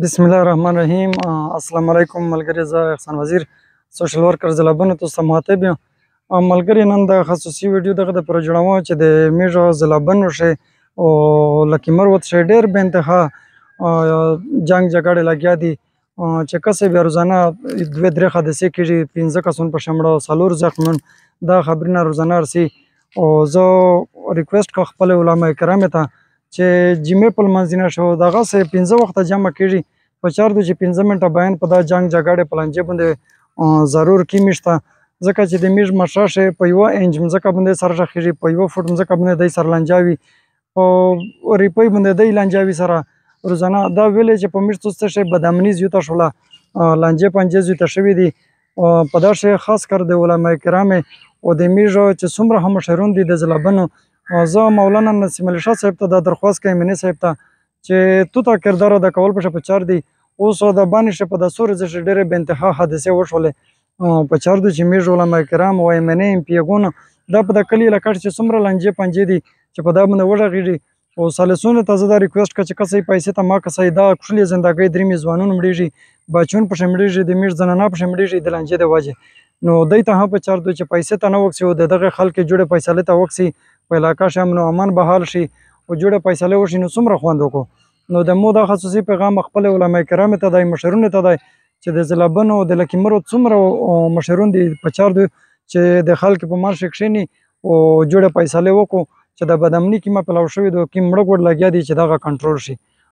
بسم الله الرحمن الرحیم. السلام علیکم ملګری، زه احسان وزیر سوشل ورکر ضلعبنو تاسو مخاطب یم. ملګری، نن د خصوصي ویډیو دغه د پروره جوړوم چې د میږو ضلعبنو شي او لکي مروت شي ډېر بې انتها جنګ جګړې لګیا دي چې کسې بیا روزانه 2-3 حادثې کېږي، 15 کسان په شمړه 4 زخمیان، دا خبرونه روزانه رسي. او زه ریکویسټ کوم خپل علما کرامو ته چې جمعې په لمانځه نه شو دغسې 15 وخته جمع کېږي، په چار دو چې 15 منټه بیان په دا جنګ جګړې په لانجې باندې ضرور کې میشته، ځکه چې د میږ مشره شی په 1 انچ مځکه باندې سر راخېږي، په 1 فوټ مځکه باندې دی سر لانجه وي، په ریپۍ باندې دی لانجه وي سره روزانه. دا ویلې چې په میږ څه شی بدامني زیاته شوله، لانجې پنجې زیاته شوي دي. په دا شی خاص کر د علما کرامو او د میږ چې څومره هم مشرون دي د ضلعبنو، زه مولانا نسیم علي شاه صاحب ته دا درخواست کوم، منې صاحب ته، چې توته کردار ادا کول په پچار دی. اوس د باندې په د سورې ز ډېرې بې انتها حادثې وشولې په چار دو چې میږ علما کرام او ام ان اے ام پی ګونه دا په د کلي علاقه چې څومره لانجې پنجې دي چې په دا باندې وغږېږي. او سالسونو ته زه دا ریکویسټ کوم چې کسې پیسې ته ما کسې دا کښلې زندګۍ درې میزبانون مړېږي، بچون پسې مړېږي، د میږ زنانه پسې مړېږي د لانجې د وجې. نو دی ته هم په چار دو چې پیسې ته نه وکسي او د دغه خلک جوړې فیصلې ته وکسي، په علاقه شي امن او امان بحال شي او جوړه فیصله وشي، نو څومره خوند وکړو. نو د مو دا خصوصي پیغام خپل علما کرامو ته دی، مشرونو ته دی، چې د ضلعبنو د لکي مروت څومره مشرون دي په چار دو چې د خلک په مال شي کښېني او جوړه فیصلې وکړو چې د بدامني کیمه پلاو شوې ده، کیم مړه ګوډ لګیا دي چې دغه کنټرول شي.